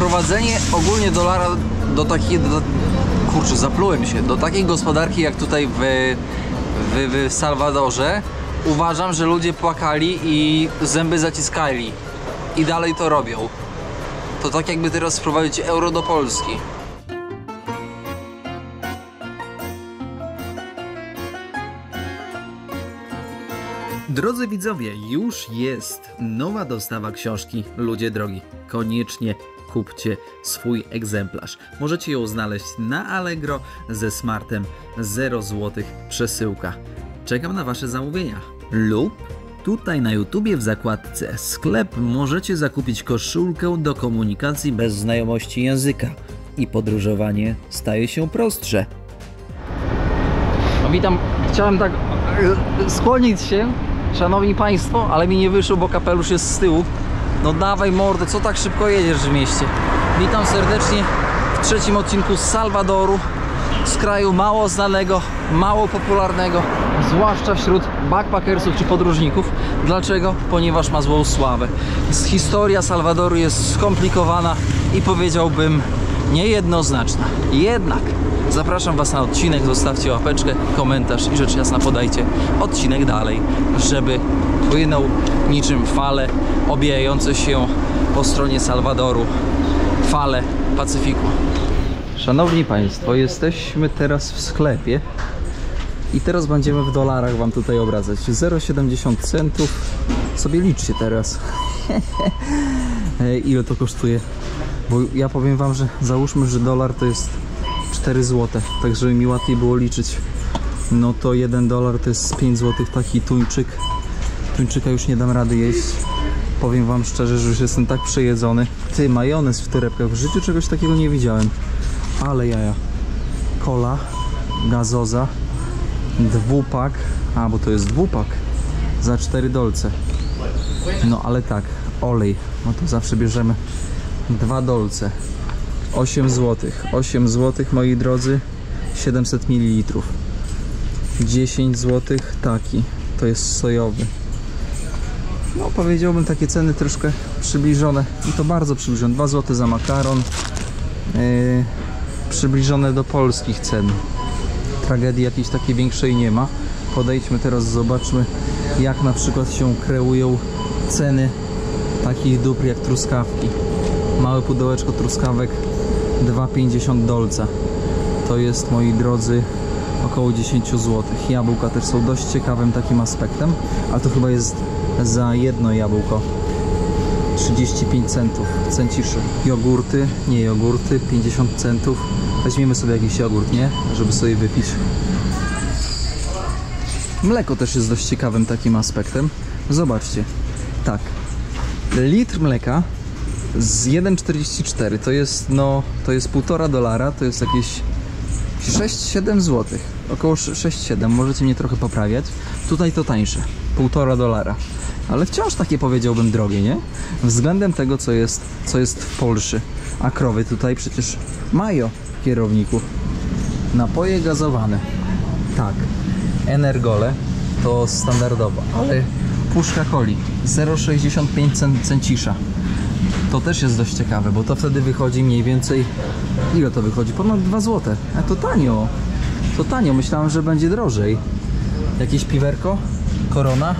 wprowadzenie ogólnie dolara do takiej... Kurczę, zaplułem się. Do takiej gospodarki jak tutaj w Salwadorze, uważam, że ludzie płakali i zęby zaciskali. I dalej to robią. To tak jakby teraz wprowadzić euro do Polski. Drodzy widzowie, już jest nowa dostawa książki Ludzie Drogi. Koniecznie kupcie swój egzemplarz. Możecie ją znaleźć na Allegro ze smartem 0 zł przesyłka. Czekam na wasze zamówienia. Lub tutaj na YouTubie w zakładce sklep możecie zakupić koszulkę do komunikacji bez znajomości języka i podróżowanie staje się prostsze. No witam, chciałem tak skłonić się, szanowni państwo, ale mi nie wyszło, bo kapelusz jest z tyłu. No dawaj mordo, co tak szybko jedziesz w mieście? Witam serdecznie w trzecim odcinku z Salwadoru, z kraju mało znanego, mało popularnego, zwłaszcza wśród backpackersów czy podróżników. Dlaczego? Ponieważ ma złą sławę. Historia Salwadoru jest skomplikowana i powiedziałbym niejednoznaczna. Jednak zapraszam was na odcinek, zostawcie łapeczkę, komentarz i rzecz jasna podajcie odcinek dalej, żeby płynął niczym fale obijające się po stronie Salwadoru, fale Pacyfiku. Szanowni państwo, jesteśmy teraz w sklepie i teraz będziemy w dolarach wam tutaj obracać. 0,70 centów. Sobie liczcie teraz. Ile to kosztuje? Bo ja powiem wam, że załóżmy, że dolar to jest 4 zł, tak żeby mi łatwiej było liczyć. No to 1 dolar to jest 5 zł, taki tuńczyk. Tuńczyka już nie dam rady jeść. Powiem wam szczerze, że już jestem tak przejedzony. Ty, majonez w torebkach. W życiu czegoś takiego nie widziałem. Ale jaja. Cola, gazoza, dwupak. A, bo to jest dwupak. Za 4 dolce. No ale tak, olej. No to zawsze bierzemy 2 dolce. 8 zł. 8 zł, moi drodzy. 700 ml. 10 zł taki. To jest sojowy. No powiedziałbym takie ceny troszkę przybliżone. I to bardzo przybliżone. 2 zł za makaron. Przybliżone do polskich cen. Tragedii jakiejś takiej większej nie ma. Podejdźmy teraz, zobaczmy, jak na przykład się kreują ceny takich dóbr jak truskawki. Małe pudełeczko truskawek 2,50 dolca. To jest, moi drodzy, około 10 zł. Jabłka też są dość ciekawym takim aspektem, ale to chyba jest za jedno jabłko 35 centów, cenciszy. Jogurty, nie jogurty, 50 centów. Weźmiemy sobie jakiś jogurt, nie? Żeby sobie wypić. Mleko też jest dość ciekawym takim aspektem. Zobaczcie, tak, litr mleka z 1,44 to jest, no, to jest 1,5 dolara, to jest jakieś 6-7 zł. Około 6-7, możecie mnie trochę poprawiać. Tutaj to tańsze, 1,5 dolara. Ale wciąż takie, powiedziałbym, drogie, nie? Względem tego, co jest w Polsce. A krowy tutaj przecież mają, kierowniku. Napoje gazowane. Tak. Energole to standardowo, ale puszka coli 0,65 centisza. To też jest dość ciekawe, bo to wtedy wychodzi mniej więcej... Ile to wychodzi? Ponad 2 zł. A to tanio. To tanio. Myślałem, że będzie drożej. Jakieś piwerko? Korona?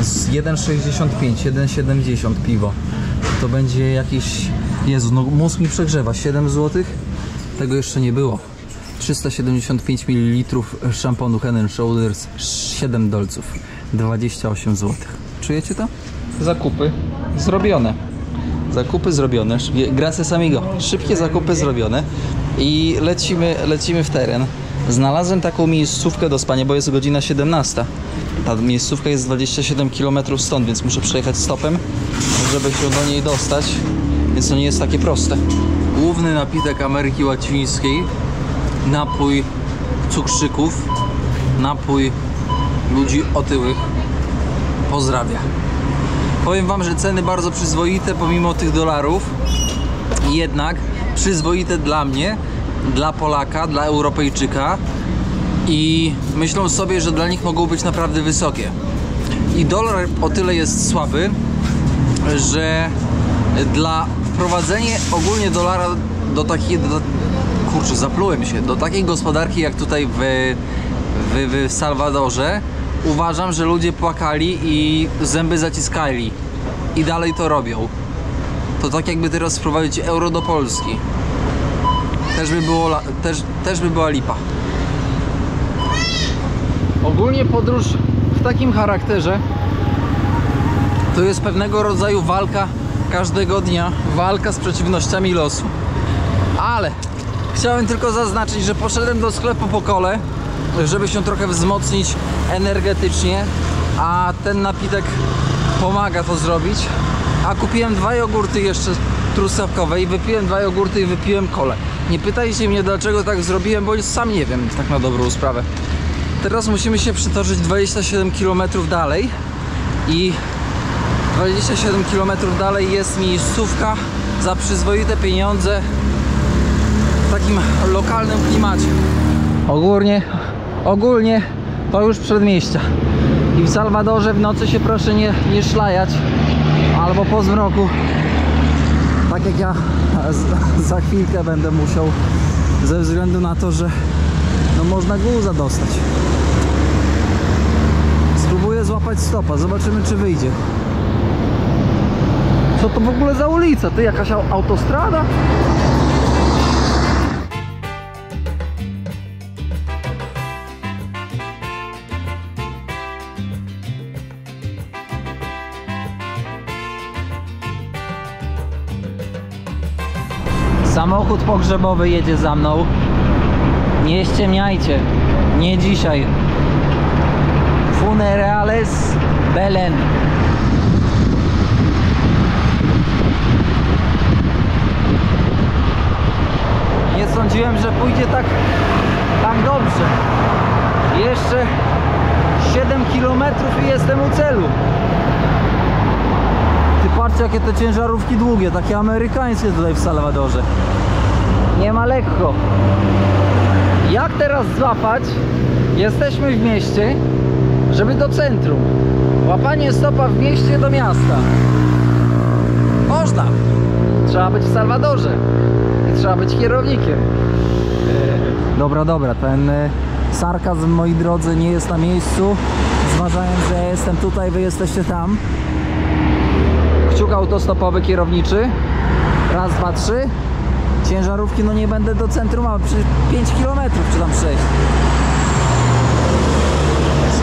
Z 1,65, 1,70 piwo. To będzie jakieś... Jezu, no mózg mi przegrzewa. 7 zł? Tego jeszcze nie było. 375 ml szamponu Head & Shoulders, 7 dolców, 28 zł. Czujecie to? Zakupy zrobione. Zakupy zrobione. Gracias amigo. Szybkie zakupy zrobione. I lecimy w teren. Znalazłem taką miejscówkę do spania, bo jest godzina 17. Ta miejscówka jest 27 km stąd, więc muszę przejechać stopem, żeby się do niej dostać. Więc to nie jest takie proste. Główny napitek Ameryki Łacińskiej. Napój cukrzyków. Napój ludzi otyłych. Pozdrawia. Powiem wam, że ceny bardzo przyzwoite pomimo tych dolarów. Jednak przyzwoite dla mnie, dla Polaka, dla Europejczyka. I myślą sobie, że dla nich mogą być naprawdę wysokie. I dolar o tyle jest słaby, że dla wprowadzenie ogólnie dolara do takiej... Kurczę, zaplułem się. Do takiej gospodarki jak tutaj w Salwadorze, uważam, że ludzie płakali i zęby zaciskali. I dalej to robią. To tak jakby teraz wprowadzić euro do Polski. Też by była lipa. Ogólnie podróż w takim charakterze to jest pewnego rodzaju walka każdego dnia. Walka z przeciwnościami losu. Ale chciałem tylko zaznaczyć, że poszedłem do sklepu po kole, żeby się trochę wzmocnić energetycznie, a ten napitek pomaga to zrobić. A kupiłem 2 jogurty jeszcze truskawkowe i wypiłem 2 jogurty i wypiłem kolę. Nie pytajcie mnie, dlaczego tak zrobiłem, bo sam nie wiem, tak na dobrą sprawę. Teraz musimy się przytoczyć 27 km dalej i 27 km dalej jest miejscówka za przyzwoite pieniądze w takim lokalnym klimacie. Ogólnie to już przedmieścia. I w Salwadorze w nocy się proszę nie szlajać albo po zmroku, tak jak ja za chwilkę będę musiał, ze względu na to, że no można guza dostać. Spróbuję złapać stopa, zobaczymy czy wyjdzie. Co to w ogóle za ulica? Ty, jakaś autostrada? Samochód pogrzebowy jedzie za mną. Nie ściemniajcie, nie dzisiaj. Funerales Belen. Nie sądziłem, że pójdzie tak dobrze. Jeszcze 7 km i jestem u celu. Ty patrzcie, jakie te ciężarówki długie, takie amerykańskie tutaj w Salwadorze. Nie ma lekko. Jak teraz złapać? Jesteśmy w mieście, żeby do centrum. Łapanie stopa w mieście do miasta. Można. Trzeba być w Salwadorze. I trzeba być kierownikiem. Dobra, ten sarkazm, moi drodzy, nie jest na miejscu. Zważając, że ja jestem tutaj, wy jesteście tam. Kciuk autostopowy kierowniczy. Raz, 2, 3. Ciężarówki, no nie będę do centrum, ale przy 5 km czy tam 6.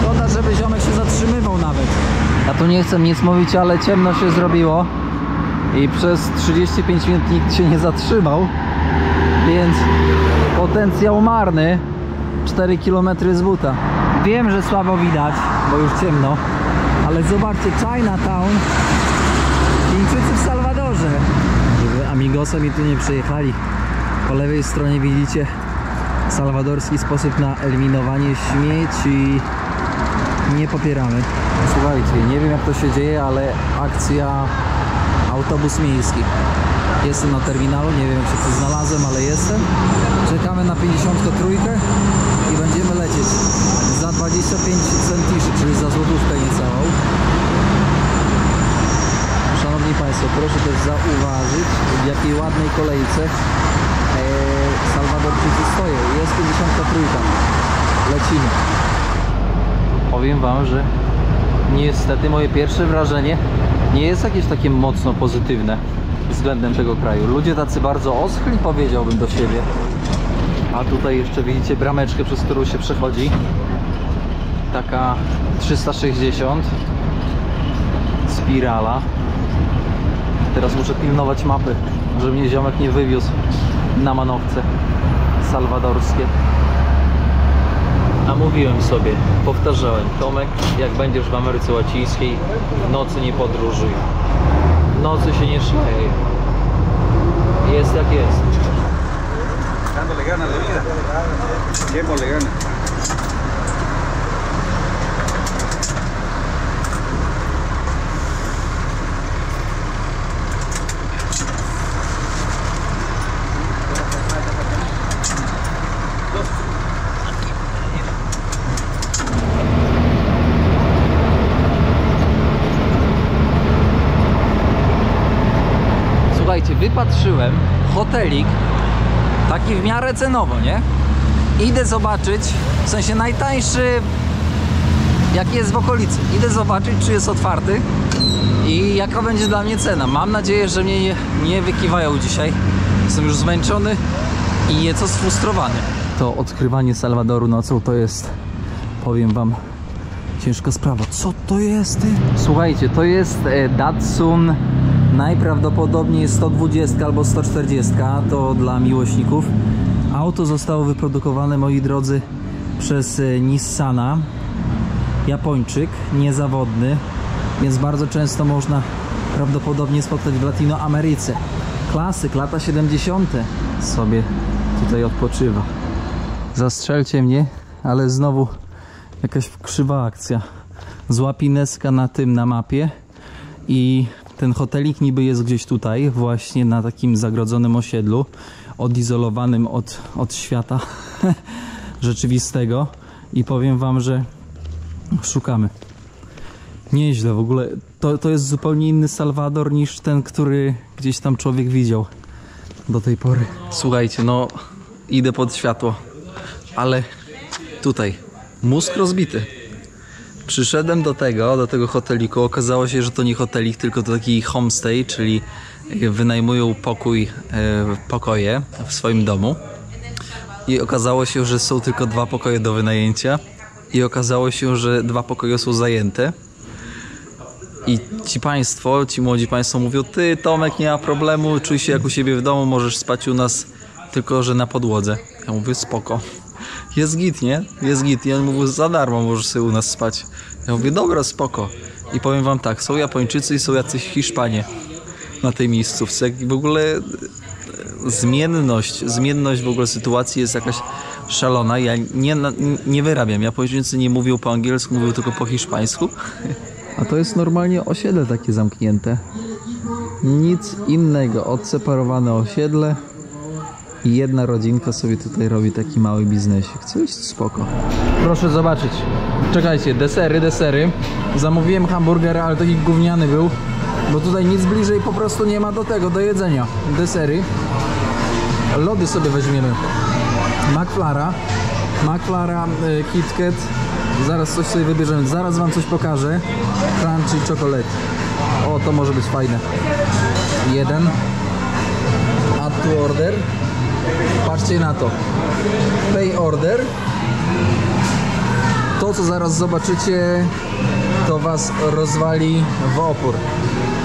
Szkoda, żeby ziomek się zatrzymywał nawet. Ja tu nie chcę nic mówić, ale ciemno się zrobiło i przez 35 minut nikt się nie zatrzymał, więc potencjał marny. 4 km z buta. Wiem, że słabo widać, bo już ciemno, ale zobaczcie, Chinatown. Chińczycy w Salwadorze. Żeby amigosem tu nie przyjechali. Po lewej stronie widzicie salwadorski sposób na eliminowanie śmieci. Nie popieramy. Słuchajcie, nie wiem jak to się dzieje, ale akcja autobus miejski. Jestem na terminalu, nie wiem jak się tu znalazłem, ale jestem. Czekamy na 53 i będziemy lecieć za 25 centiszy, czyli za złotówkę niecałą. Szanowni Państwo, proszę też zauważyć, w jakiej ładnej kolejce Salwadorczycy stoją. Jest 53. Lecimy. Powiem Wam, że niestety moje pierwsze wrażenie nie jest jakieś takie mocno pozytywne względem tego kraju. Ludzie tacy bardzo oschli, powiedziałbym, do siebie. A tutaj jeszcze widzicie brameczkę, przez którą się przechodzi. Taka 360. Spirala. Teraz muszę pilnować mapy, żeby mnie ziomek nie wywiózł na manowce salwadorskie. A mówiłem sobie, powtarzałem, Tomek, jak będziesz w Ameryce Łacińskiej, w nocy nie podróżuj. W nocy się nie szlajaj. Jest jak jest. Dándole ganas de vida. Démosle ganas. patrzyłem, hotelik, taki w miarę cenowo, nie? Idę zobaczyć, w sensie najtańszy, jaki jest w okolicy. Idę zobaczyć, czy jest otwarty i jaka będzie dla mnie cena. Mam nadzieję, że mnie nie wykiwają dzisiaj. Jestem już zmęczony i nieco sfrustrowany. To odkrywanie Salwadoru nocą to jest, powiem wam, ciężka sprawa. Co to jest, ty? Słuchajcie, to jest Datsun, najprawdopodobniej 120 albo 140, to dla miłośników. Auto zostało wyprodukowane, moi drodzy, przez Nissana. Japończyk, niezawodny, więc bardzo często można prawdopodobnie spotkać w Latinoameryce. Klasyk, lata 70. sobie tutaj odpoczywa. Zastrzelcie mnie, ale znowu jakaś krzywa akcja. Zła pineska na mapie i ten hotelik niby jest gdzieś tutaj, właśnie na takim zagrodzonym osiedlu, odizolowanym od świata rzeczywistego i powiem wam, że szukamy. Nieźle w ogóle. To jest zupełnie inny Salwador niż ten, który gdzieś tam człowiek widział do tej pory. Słuchajcie, no idę pod światło, ale tutaj mózg rozbity. Przyszedłem do tego hoteliku. Okazało się, że to nie hotelik, tylko to taki homestay, czyli wynajmują pokoje w swoim domu. I okazało się, że są tylko 2 pokoje do wynajęcia. I okazało się, że 2 pokoje są zajęte. I ci młodzi państwo mówią: ty Tomek, nie ma problemu, czuj się jak u siebie w domu, możesz spać u nas, tylko że na podłodze. Ja mówię: spoko. Jest git, nie? Jest git. I on mówił: za darmo możesz sobie u nas spać. Ja mówię: dobra, spoko. I powiem wam tak, są Japończycy i są jacyś Hiszpanie na tej miejscówce. W ogóle zmienność w ogóle sytuacji jest jakaś szalona. Ja nie wyrabiam. Japończycy nie mówią po angielsku, mówią tylko po hiszpańsku. A to jest normalnie osiedle takie zamknięte. Nic innego, odseparowane osiedle. I jedna rodzinka sobie tutaj robi taki mały biznesik. Co jest spoko. Proszę zobaczyć. Czekajcie, desery. Zamówiłem hamburgera, ale taki gówniany był. Bo tutaj nic bliżej po prostu nie ma do jedzenia. Desery. Lody sobie weźmiemy. McFlara, KitKat. Zaraz coś sobie wybierzemy. Zaraz wam coś pokażę. Crunchy chocolate. O, to może być fajne. 1. Add to order. Patrzcie na to. Pay order. To, co zaraz zobaczycie, to was rozwali w opór.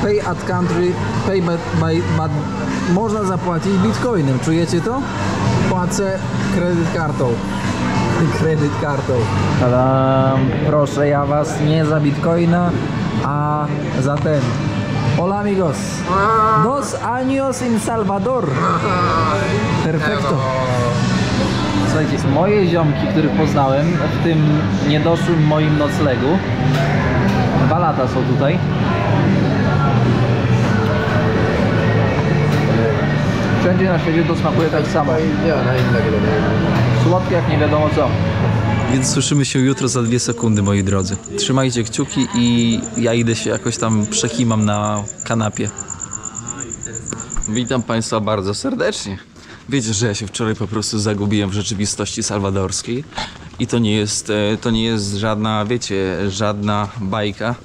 Pay at country, pay but można zapłacić bitcoinem. Czujecie to? Płacę kredyt kartą. Tadam. Proszę ja was, nie za bitcoina, a za ten. Hola amigos. 2 años in Salvador. Perfecto. Słuchajcie, moje ziomki, których poznałem w tym niedoszłym moim noclegu, 2 lata są tutaj. Wszędzie na świecie to smakuje tak samo. Słodkie jak nie wiadomo co. Więc słyszymy się jutro za 2 sekundy, moi drodzy. Trzymajcie kciuki i ja idę się jakoś tam przekimam na kanapie. Witam Państwa bardzo serdecznie. Wiecie, że ja się wczoraj po prostu zagubiłem w rzeczywistości salwadorskiej i to nie jest żadna, wiecie, żadna bajka.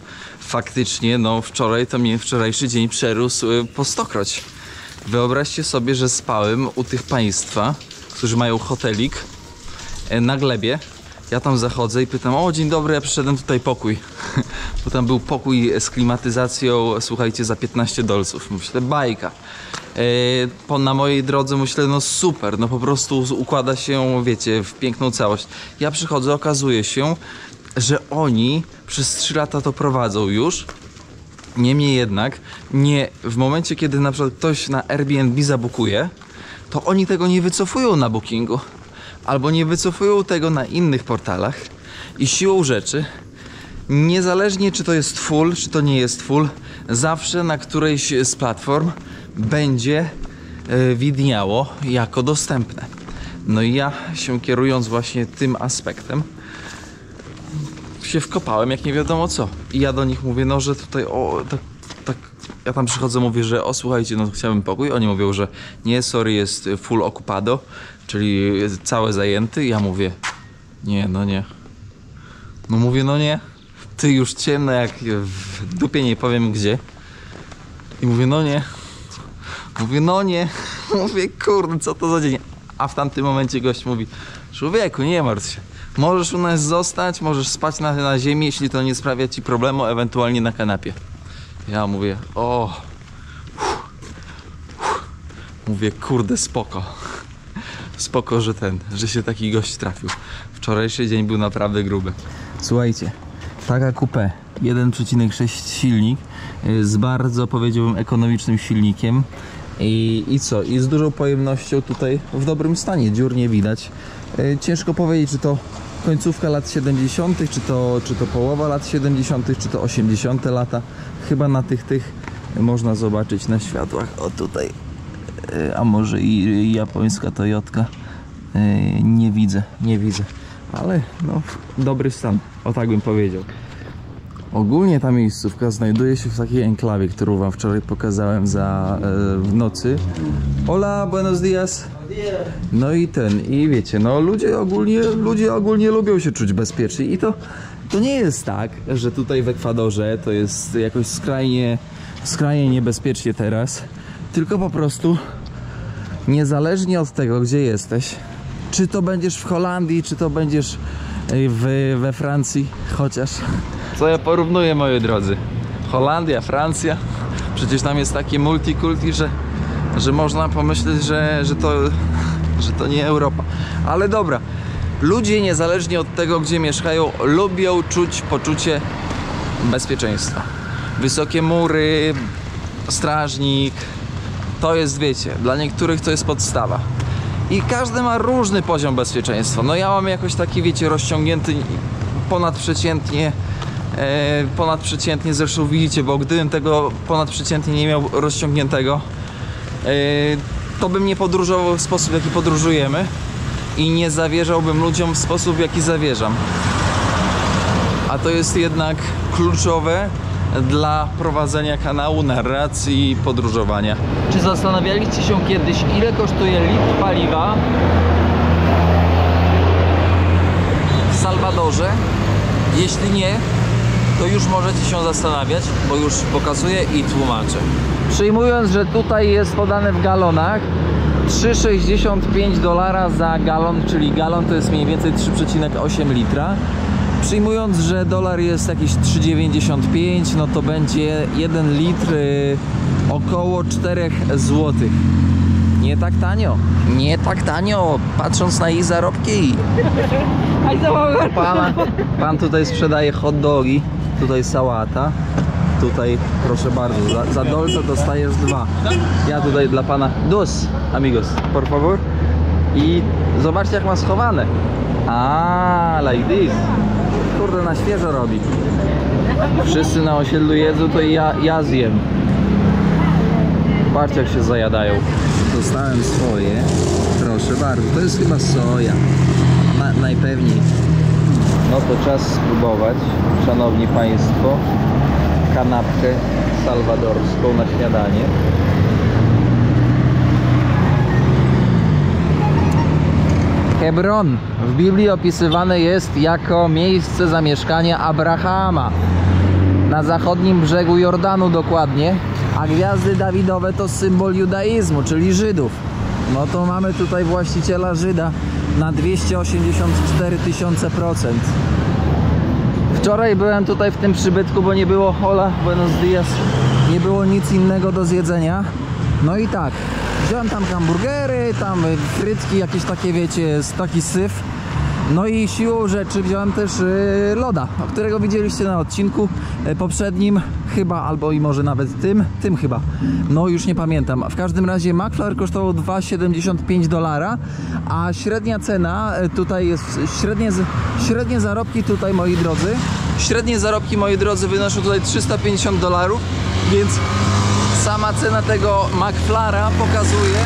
Faktycznie, no wczoraj to mnie wczorajszy dzień przerósł po 100-kroć. Wyobraźcie sobie, że spałem u tych państwa, którzy mają hotelik na glebie. Ja tam zachodzę i pytam: o, dzień dobry, ja przyszedłem tutaj pokój. Bo tam był pokój z klimatyzacją, słuchajcie, za $15. Myślę, bajka. Na mojej drodze myślę, no super, no po prostu układa się, wiecie, w piękną całość. Ja przychodzę, okazuje się, że oni przez 3 lata to prowadzą już. Niemniej jednak, w momencie, kiedy na przykład ktoś na Airbnb zabukuje, to oni tego nie wycofują na Bookingu. Albo nie wycofują tego na innych portalach. I siłą rzeczy, niezależnie czy to jest full, czy to nie jest full, zawsze na którejś z platform będzie widniało jako dostępne. No i ja się kierując właśnie tym aspektem, się wkopałem jak nie wiadomo co. I ja do nich mówię, no że tutaj Ja tam przychodzę, mówię, że o słuchajcie, no chciałbym pokój. Oni mówią, że nie, sorry, jest full occupado, czyli całe zajęty. Ja mówię, nie, no nie. No mówię, no nie. Ty już ciemno jak w dupie, nie powiem gdzie. I mówię, no nie. Mówię, no nie. Mówię, kurde, co to za dzień. A w tamtym momencie gość mówi, człowieku, nie martw się. Możesz u nas zostać, możesz spać na ziemi, jeśli to nie sprawia ci problemu, ewentualnie na kanapie. Ja mówię, o. Mówię, kurde, spoko. Spoko, że się taki gość trafił. Wczorajszy dzień był naprawdę gruby. Słuchajcie, taka coupé 1,6 silnik z bardzo, powiedziałbym, ekonomicznym silnikiem i co? I z dużą pojemnością tutaj w dobrym stanie, dziur nie widać. Ciężko powiedzieć, czy to końcówka lat 70., czy to połowa lat 70., czy to 80. lata. Chyba na tych można zobaczyć na światłach. O tutaj, a może i japońska Toyotka. Nie widzę, ale no dobry stan, o tak bym powiedział. Ogólnie ta miejscówka znajduje się w takiej enklawie, którą wam wczoraj pokazałem w nocy. Hola, buenos dias. No i i wiecie, no ludzie ogólnie lubią się czuć bezpiecznie i to nie jest tak, że tutaj w Ekwadorze to jest jakoś skrajnie niebezpiecznie teraz, tylko po prostu niezależnie od tego, gdzie jesteś, czy to będziesz w Holandii, czy to będziesz we Francji, chociaż co ja porównuję, moi drodzy, Holandia, Francja, przecież tam jest takie multikulti, że można pomyśleć, że to nie Europa. Ale dobra, ludzie niezależnie od tego, gdzie mieszkają, lubią czuć poczucie bezpieczeństwa. Wysokie mury, strażnik, to jest, wiecie, dla niektórych to jest podstawa. I każdy ma różny poziom bezpieczeństwa. No ja mam jakoś taki, wiecie, rozciągnięty ponadprzeciętnie, zresztą widzicie, bo gdybym tego ponadprzeciętnie nie miał rozciągniętego, to bym nie podróżował w sposób, w jaki podróżujemy i nie zawierzałbym ludziom w sposób, w jaki zawierzam. A to jest jednak kluczowe dla prowadzenia kanału, narracji i podróżowania. Czy zastanawialiście się kiedyś, ile kosztuje litr paliwa w Salwadorze? Jeśli nie, to już możecie się zastanawiać, bo już pokazuję i tłumaczę. Przyjmując, że tutaj jest podane w galonach, $3,65 za galon, czyli galon to jest mniej więcej 3,8 litra. Przyjmując, że dolar jest jakiś 3,95, no to będzie 1 litr około 4 zł. Nie tak tanio. Nie tak tanio, patrząc na ich zarobki. Pan tutaj sprzedaje hot dogi, tutaj sałata. Tutaj proszę bardzo, za dolce dostajesz 2. Ja tutaj dla pana dos amigos, por favor. I zobaczcie, jak ma schowane. Like this. Kurde, na świeżo robi. Wszyscy na osiedlu jedzą, to i ja zjem. Patrzcie, jak się zajadają. Dostałem swoje. Proszę bardzo, to jest chyba soja. Najpewniej. No to czas spróbować, szanowni państwo, kanapkę salwadorską na śniadanie. Hebron w Biblii opisywane jest jako miejsce zamieszkania Abrahama na zachodnim brzegu Jordanu dokładnie, a gwiazdy Dawidowe to symbol judaizmu, czyli Żydów. No to mamy tutaj właściciela Żyda na 284,000%. Wczoraj byłem tutaj w tym przybytku, bo nie było, hola, buenos dias, nie było nic innego do zjedzenia. No i tak, wziąłem tam hamburgery, tam frytki, jakieś takie, wiecie, taki syf. No i siłą rzeczy wziąłem też loda, którego widzieliście na odcinku poprzednim chyba, albo i może nawet tym chyba. No już nie pamiętam. W każdym razie McFlurry kosztował $2,75, a średnia cena tutaj jest, średnie zarobki tutaj, moi drodzy, wynoszą tutaj $350, więc sama cena tego McFlurry'a pokazuje,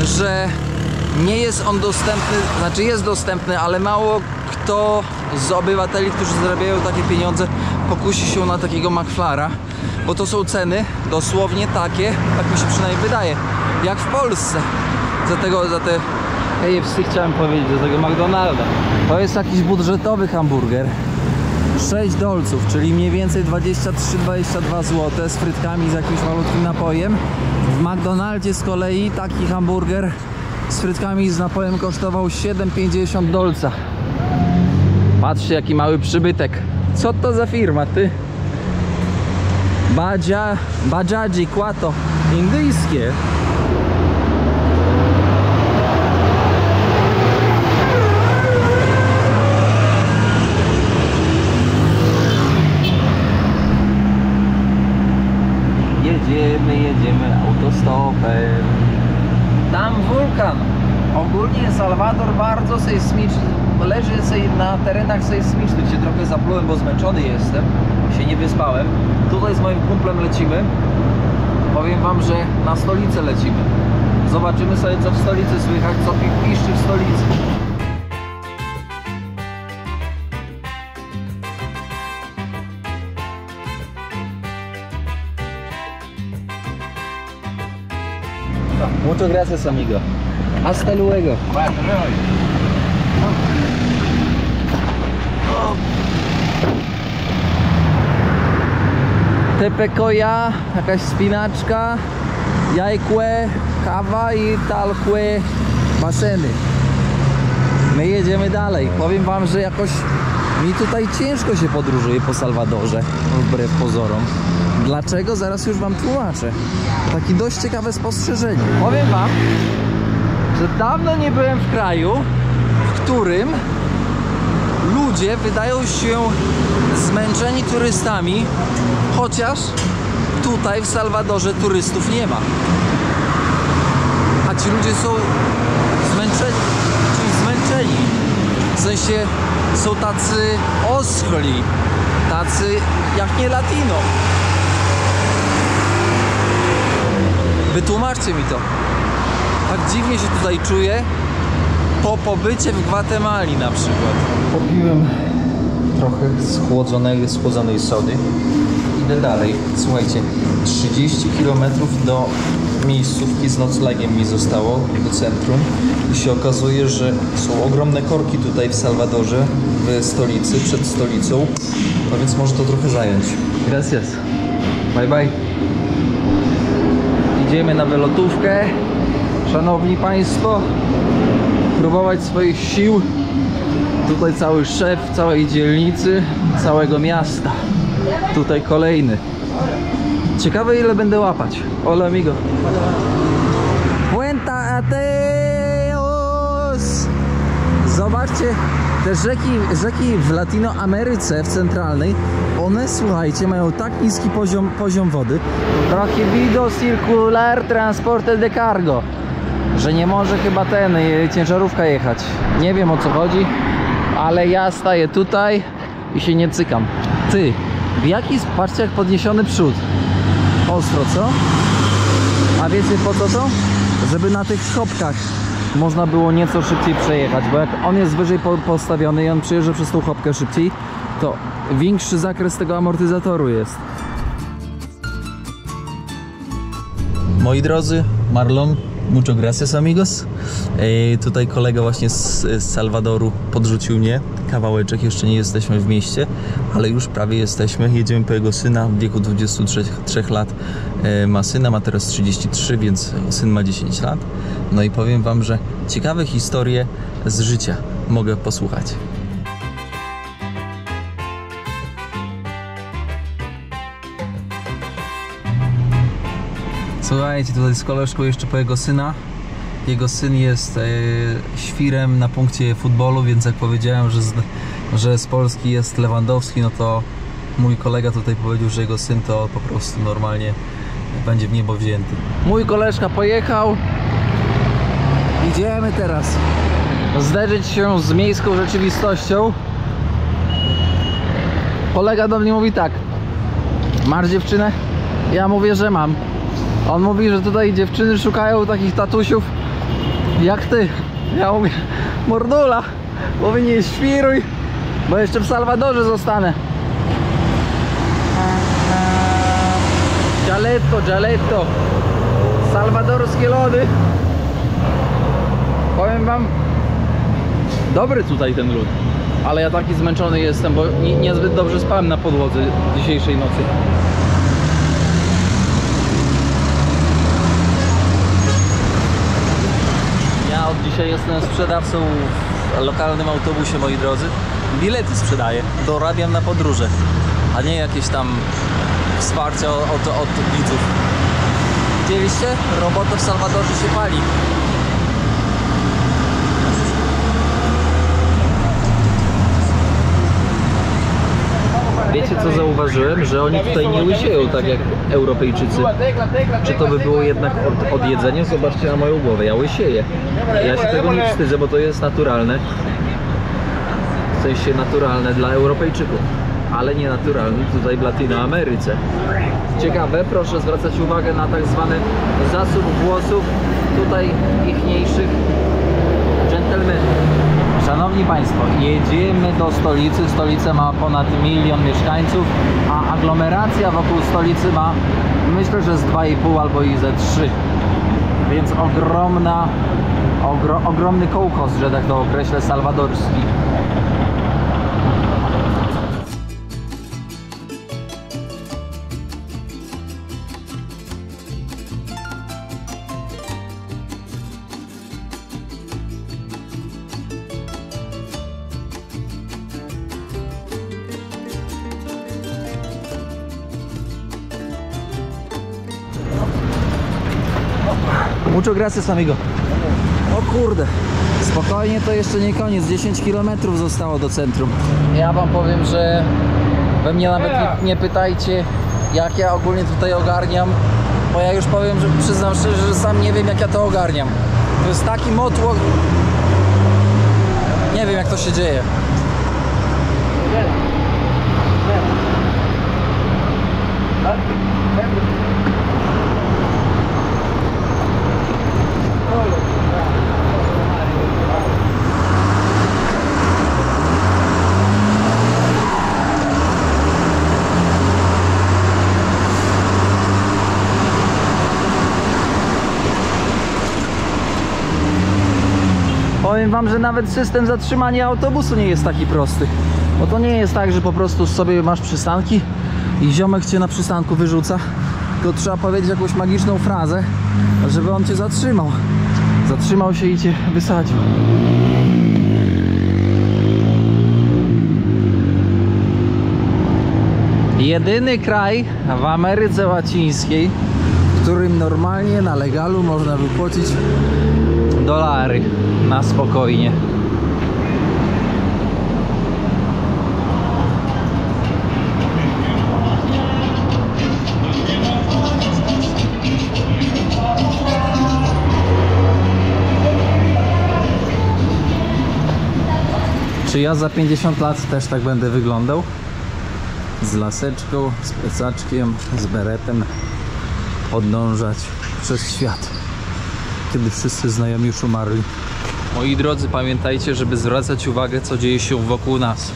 że nie jest on dostępny, znaczy jest dostępny, ale mało kto z obywateli, którzy zarabiają takie pieniądze, pokusi się na takiego McFlurry'a, bo to są ceny dosłownie takie, tak mi się przynajmniej wydaje, jak w Polsce. Za te KFC chciałem powiedzieć, do tego McDonalda. To jest jakiś budżetowy hamburger. 6 dolców, czyli mniej więcej 23-22 zł z frytkami, z jakimś malutkim napojem. W McDonaldzie z kolei taki hamburger z frytkami i z napojem kosztował 7,50 dolca. Patrzcie, jaki mały przybytek. Co to za firma, ty? Bajadzi Quato. Indyjskie. Jedziemy autostopem. Tam wulkan. Ogólnie Salwador bardzo sejsmiczny. Leży sobie na terenach sejsmicznych. Się trochę zaplułem, bo zmęczony jestem. Się nie wyspałem. Tutaj z moim kumplem lecimy. Powiem wam, że na stolicę lecimy. Zobaczymy sobie, co w stolicy słychać, co piszczy w stolicy. Muchas gracias, amigo. Hasta luego. Tepekoja, jakaś spinaczka, jajkłe, kawa i talkłe baseny. My jedziemy dalej. Powiem wam, że jakoś mi tutaj ciężko się podróżuje po Salwadorze, wbrew pozorom. Dlaczego? Zaraz już wam tłumaczę. Takie dość ciekawe spostrzeżenie. Powiem wam, że dawno nie byłem w kraju, w którym ludzie wydają się zmęczeni turystami, chociaż tutaj w Salwadorze turystów nie ma. A ci ludzie są zmęczeni, w sensie są tacy oschli, tacy jak nie latino. Wytłumaczcie mi to. Tak dziwnie się tutaj czuję po pobycie w Gwatemali na przykład. Popiłem trochę schłodzonej sody. Idę dalej. Słuchajcie, 30 km do miejscówki z noclegiem mi zostało, do centrum. I się okazuje, że są ogromne korki tutaj w Salwadorze, w stolicy, przed stolicą. No więc może to trochę zająć. Gracias. Bye bye. Idziemy na wylotówkę, szanowni państwo, próbować swoich sił. Tutaj cały szef całej dzielnicy, całego miasta. Tutaj kolejny. Ciekawe, ile będę łapać. Hola amigo. Puente Ateos. Zobaczcie, te rzeki w Latinoameryce, w centralnej, one, słuchajcie, mają tak niski poziom wody. Prohibido circular transporte de cargo, że nie może chyba ciężarówka jechać. Nie wiem, o co chodzi, ale ja staję tutaj i się nie cykam. Ty, patrzcie, jak podniesiony przód. Ostro, co? A wiecie po co to? Żeby na tych chopkach można było nieco szybciej przejechać, bo jak on jest wyżej postawiony i on przejeżdża przez tą chopkę szybciej, to większy zakres tego amortyzatoru jest. Moi drodzy, Marlon, muchas gracias amigos. Tutaj kolega właśnie z Salwadoru podrzucił mnie kawałeczek, jeszcze nie jesteśmy w mieście, ale już prawie jesteśmy. Jedziemy po jego syna w wieku 23 lat. Ma syna, ma teraz 33, więc syn ma 10 lat. No i powiem wam, że ciekawe historie z życia mogę posłuchać. Słuchajcie, tutaj z koleżką jeszcze po jego syna. Jego syn jest świrem na punkcie futbolu, więc jak powiedziałem, że z Polski jest Lewandowski, no to mój kolega tutaj powiedział, że jego syn to po prostu normalnie będzie w niebo wzięty. Mój koleżka pojechał. Idziemy teraz zderzyć się z miejską rzeczywistością. Kolega do mnie mówi tak: masz dziewczynę? Ja mówię, że mam. On mówi, że tutaj dziewczyny szukają takich tatusiów jak ty. Ja mówię, mordula, mówi, nie świruj, bo jeszcze w Salwadorze zostanę. Gialetto. Salwadorskie lody. Powiem wam, dobry tutaj ten lód. Ale ja taki zmęczony jestem, bo niezbyt dobrze spałem na podłodze dzisiejszej nocy. Ja od dzisiaj jestem sprzedawcą w lokalnym autobusie, moi drodzy. Bilety sprzedaję, dorabiam na podróże, a nie jakieś tam wsparcie od widzów. Widzieliście? Robota w Salwadorze się pali. Wiecie co zauważyłem? Że oni tutaj nie łysieją tak jak Europejczycy. Czy to by było jednak od jedzenia? Zobaczcie na moją głowę, ja łysieję. Ja się tego nie wstydzę, bo to jest naturalne. W sensie naturalne dla Europejczyków, ale nie naturalne tutaj w Latynoameryce. Ciekawe, proszę zwracać uwagę na tak zwany zasób włosów tutaj ichniejszych dżentelmenów. Szanowni Państwo, jedziemy do stolicy. Stolica ma ponad 1 000 000 mieszkańców, a aglomeracja wokół stolicy ma, myślę, że z 2,5 albo i ze 3. Więc ogromny kołchoz, że tak to określę, salwadorski. Mucho gracias, amigo. O kurde, spokojnie, to jeszcze nie koniec. 10 km zostało do centrum. Ja wam powiem, że we mnie nawet nie pytajcie, jak ja ogólnie tutaj ogarniam, bo ja już powiem, że przyznam szczerze, że sam nie wiem, jak ja to ogarniam. To jest taki motłoch. Nie wiem, jak to się dzieje. Powiem wam, że nawet system zatrzymania autobusu nie jest taki prosty. Bo to nie jest tak, że po prostu sobie masz przystanki i ziomek cię na przystanku wyrzuca. Tylko trzeba powiedzieć jakąś magiczną frazę, żeby on cię zatrzymał. Zatrzymał się i cię wysadził. Jedyny kraj w Ameryce Łacińskiej, w którym normalnie na legalu można wypłacić dolary na spokojnie. Czy ja za 50 lat też tak będę wyglądał? Z laseczką, z plecaczkiem, z beretem podążać przez świat, kiedy wszyscy znajomi już umarli. Moi drodzy, pamiętajcie, żeby zwracać uwagę, co dzieje się wokół nas.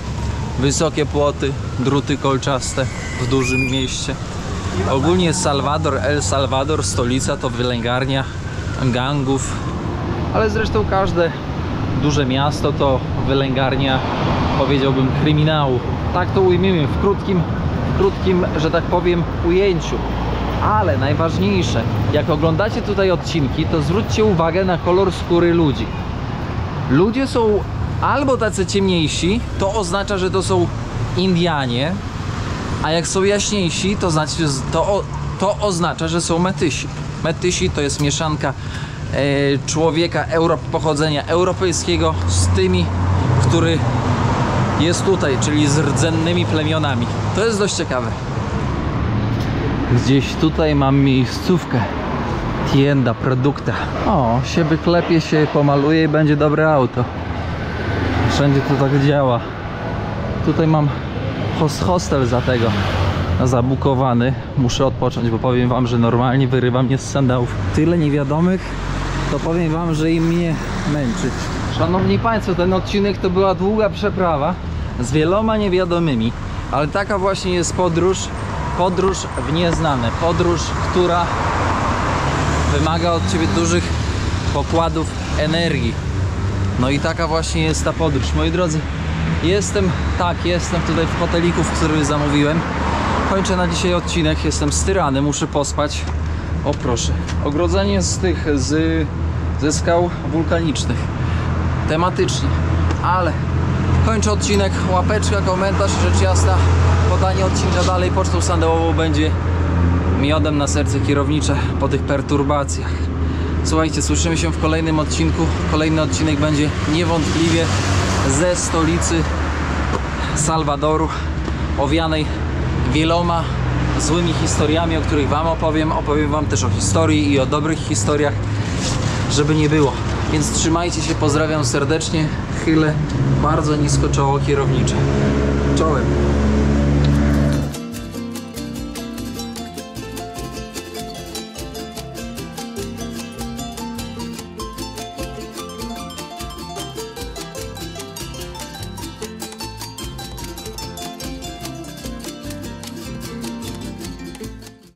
Wysokie płoty, druty kolczaste w dużym mieście. Ogólnie Salwador, El Salvador, stolica to wylęgarnia gangów, ale zresztą każde duże miasto to wylęgarnia, powiedziałbym, kryminału. Tak to ujmiemy w krótkim, że tak powiem, ujęciu. Ale najważniejsze, jak oglądacie tutaj odcinki, to zwróćcie uwagę na kolor skóry ludzi. Ludzie są albo tacy ciemniejsi, to oznacza, że to są Indianie, a jak są jaśniejsi, to znaczy, to oznacza, że są Metysi. Metysi to jest mieszanka człowieka pochodzenia europejskiego z tymi, który jest tutaj, czyli z rdzennymi plemionami. To jest dość ciekawe. Gdzieś tutaj mam miejscówkę. Tienda Produkta. O, się wyklepie, się pomaluje i będzie dobre auto. Wszędzie to tak działa. Tutaj mam hostel zabukowany. Muszę odpocząć, bo powiem wam, że normalnie wyrywa mnie z sandałów. Tyle niewiadomych, to powiem wam, że im mnie męczy. Szanowni Państwo, ten odcinek to była długa przeprawa z wieloma niewiadomymi, ale taka właśnie jest podróż podróż w nieznane, podróż, która wymaga od Ciebie dużych pokładów energii. No i taka właśnie jest ta podróż. Moi drodzy, jestem tutaj w hoteliku, w którym zamówiłem. Kończę na dzisiaj odcinek, jestem styrany, muszę pospać. O proszę, ogrodzenie ze skał wulkanicznych, tematycznie, ale kończę odcinek, łapeczka, komentarz, rzecz jasna, podanie odcinka dalej pocztą sandałową będzie miodem na serce kierownicze po tych perturbacjach. Słuchajcie, słyszymy się w kolejnym odcinku. Kolejny odcinek będzie niewątpliwie ze stolicy Salwadoru, owianej wieloma złymi historiami, o których Wam opowiem. Opowiem Wam też o historii i o dobrych historiach, żeby nie było. Więc trzymajcie się, pozdrawiam serdecznie, chylę bardzo nisko czoło kierownicze. Czołem.